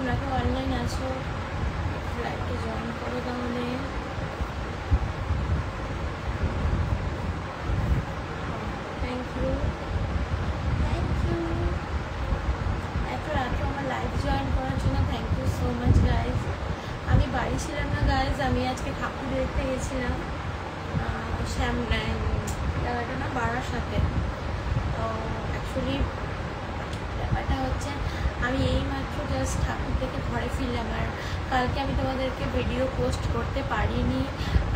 তোমরা কেউ অনলাইন আছো লাইভে জয়েন করো তাহলে। থ্যাংক ইউ এত রাত্রে আমার লাইভ জয়েন করার জন্য thank you so much guys. আমি বাড়ি ছিলাম না গাইজ, আমি আজকে ঠাকুর দেখতে গেছিলাম জায়গাটা না বারাসাতে। তো অ্যাকচুয়ালি ব্যাপারটা হচ্ছে আমি এইমাত্র জাস্ট ঠাকুর থেকে ঘরে ফিরলাম, আর কালকে আমি তোমাদেরকে ভিডিও পোস্ট করতে পারিনি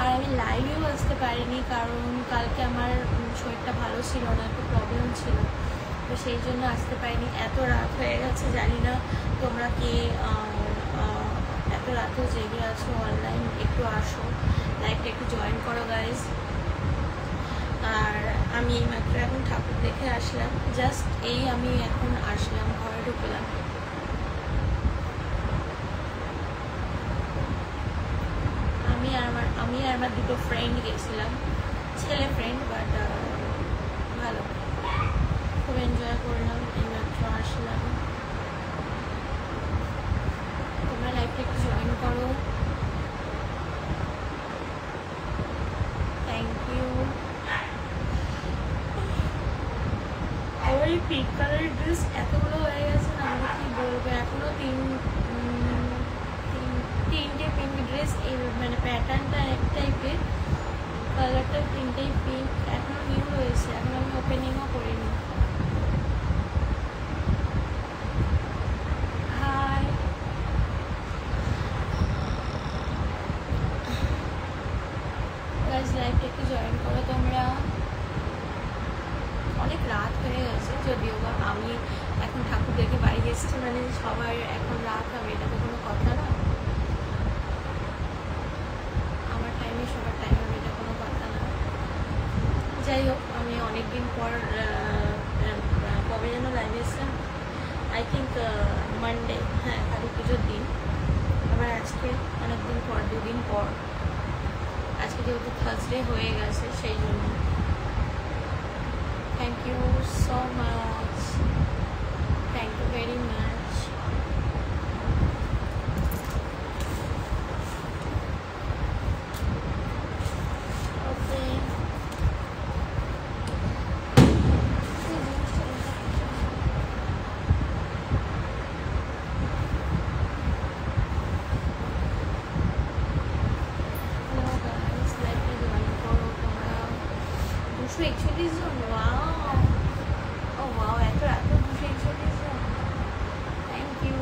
আর আমি লাইভেও আসতে পারিনি, কারণ কালকে আমার শরীরটা ভালো ছিল না, একটু প্রবলেম ছিল, তো সেই জন্য আসতে পারিনি। এত রাত হয়ে গেছে, জানি না তোমরা কে এত রাতেও জেগে আছো অনলাইন, একটু আসো লাইভটা একটু জয়েন করো গাইজ। আর আমি এইমাত্র এখন ঠাকুর দেখে আসলাম, জাস্ট আমি এখন আসলাম, ঘরে ঢুকলাম। আমি আর আমার দুটো ফ্রেন্ড গেছিলাম, ছেলে ফ্রেন্ড, বাট ভালো, খুব এনজয় করলাম, এইমাত্র আসলাম। তোমরা লাইভটা একটু জয়েন করো, থ্যাংক ইউ। ওই পিঙ্ক কালারের ড্রেস এতগুলো হয়ে গেছে না, আমি কি বলবো, এখনো তিনটে পিঙ্ক ড্রেস, এই মানে প্যাটার্নটা এক টাইপের, কালারটা তিনটেই পিঙ্ক, এখনো নিউ রয়েছে, এখন আমি ওপেনিংও করিনি। হাই গাইস, লাইভটা একটু জয়েন করো তোমরা। অনেক রাত হয়ে গেছে, যদিও বা আমি এখন ঠাকুর দেখে বাড়ি এসেছি, মানে সবার এখন রাত হবে এটা তো কোনো কথা না, আমার টাইমে সবার টাইম হবে এটা কোনো কথা না। যাই হোক, আমি অনেকদিন পর কবে যেন লাইভে এসেছিলাম, আই থিঙ্ক মানডে, হ্যাঁ কালী পুজোর দিন। আবার আজকে অনেকদিন পর, 2 দিন পর, আজকে যেহেতু থার্সডে হয়ে গেছে সেই জন্য। Thank you so much. Thank you very much. Okay. Hello guys, like me join করো তোমরা। 241 জন, ওয়াও, ও ওয়াও, এত 241 জন, থ্যাংক ইউ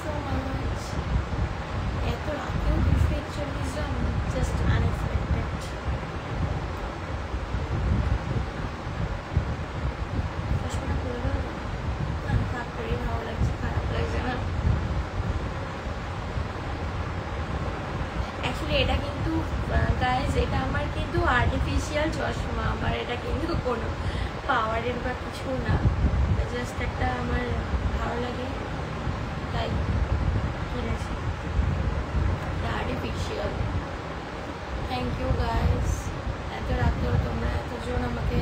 সো মাচ। এত রাতেও 241 জন, জাস্ট আনএক্সপেক্টেড। চশমাটা খুলে দাও না, থাক করেই ভালো লাগছে, খারাপ লাগছে না। অ্যাকচুয়ালি এটা কিন্তু গাইজ, এটা আমার কিন্তু আর্টিফিশিয়াল চশমা, আমার এটা কিন্তু কোনো পাওয়ারের বা কিছু না, জাস্ট একটা আমার ভালো লাগে তাই কিনেছি, আর্টিফিশিয়াল। থ্যাংক ইউ গাইজ, এত রাতেও তোমরা এতজন আমাকে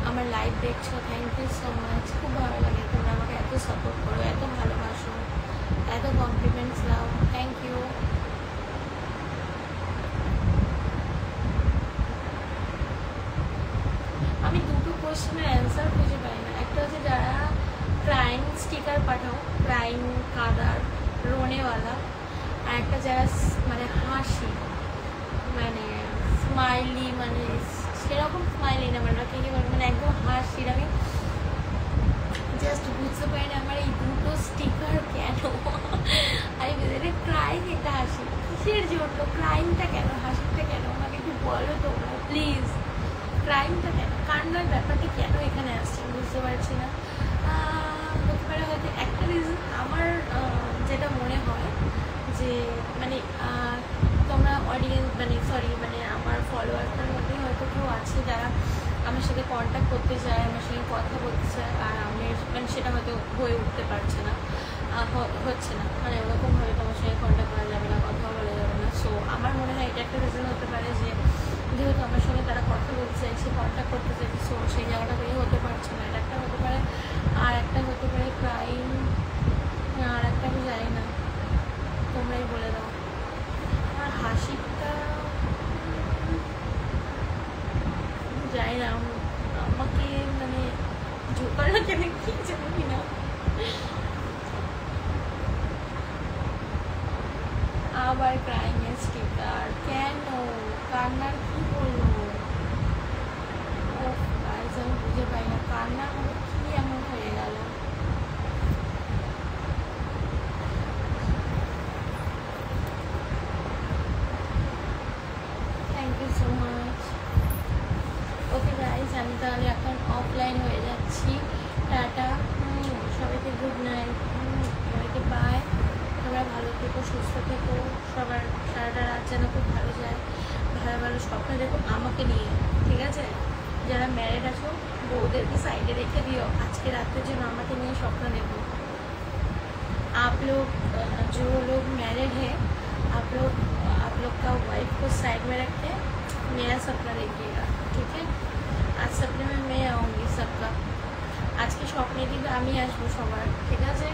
আমার লাইভ দেখছো, থ্যাংক ইউ সো মাচ। খুব ভালো লাগে তোমরা আমাকে এত সাপোর্ট করো, এত ভালোবাসো, এত কমপ্লিমেন্টস দাও, থ্যাংক ইউ। আমি দুটো কোশ্চেনের অ্যান্সার খুঁজে পাই না, একটা হচ্ছে যারা ক্রাইম স্টিকার পাঠাও, ক্রাইম কাদার রোনেওয়ালা, আর একটা যারা মানে হাসি, মানে স্মাইলি, মানে সেরকম স্মাইলি না, মানে কি বলবো, মানে একদম হাসির, আমি জাস্ট বুঝতে পারি না আমার এই দুটো স্টিকার কেন। আমি বুঝতে ক্রাইম একটা হাসি, কিসের জন্য ক্রাইমটা কেন, হাসিটা কেন, আমাকে একটু বলো তোমরা প্লিজ, ক্রাইমটা কেন, কান্নার ব্যাপারটা কেন এখানে আসছে বুঝতে পারছি না। হতে পারে হয়তো একটা রিজন, আমার যেটা মনে হয় যে মানে তোমরা অডিয়েন্স, মানে সরি, মানে আমার ফলোয়ারদের মধ্যে হয়তো কেউ আছে যারা আমার সাথে কন্ট্যাক্ট করতে চায়, আমার সঙ্গে কথা বলতে চায়, আর আমি মানে সেটা হয়তো হয়ে উঠতে পারছে না, হচ্ছে না, মানে ওরকমভাবে তোমার সঙ্গে কন্ট্যাক্ট করা যাবে না, কথা বলা যাবে না। সো আমার মনে হয় এটা একটা রিজন হতে পারে যে যেহেতু আমার সঙ্গে তারা কথা বলতে চাইছে, কন্ট্যাক্ট করতে চাইছে, সো সেই জায়গাটা পেয়ে হতে পারছে না, এটা একটা হতে পারে। আর একটা হতে পারে না কেন কি জানি না। আবার ক্রাইং স্টিকার কেন, কান্নার কি হলো? গাইস আমি বুঝে পাই না কান্নার মধ্যে কি এমন হয়ে গেল। Thank you so much. Okay guys আমি তাহলে এখন অফলাইন হয়ে যাচ্ছি। টাটা, সবাইকে গুড নাইট, সবাইকে বাই। তোমরা ভালো থেকো, সুস্থ থেকো, সবার সারাটা রাত যেন খুব ভালো যায়, ভালো ভালো স্বপ্ন দেখো আমাকে নিয়ে, ঠিক আছে? যারা ম্যারিড আছো বউদেরকে সাইডে রেখে দিও, আজকে রাতের জন্য আমাকে নিয়ে স্বপ্ন দেখো। आप लोग जो लोग मैरिड है आप लोग का वाइफ को साइड में रख के मेरा सपना देखिएगा, ठीक है? आज सपने में मैं आऊँगी सबका, आज के স্বপ্নে কিন্তু আমি আসবো সবার, ঠিক আছে?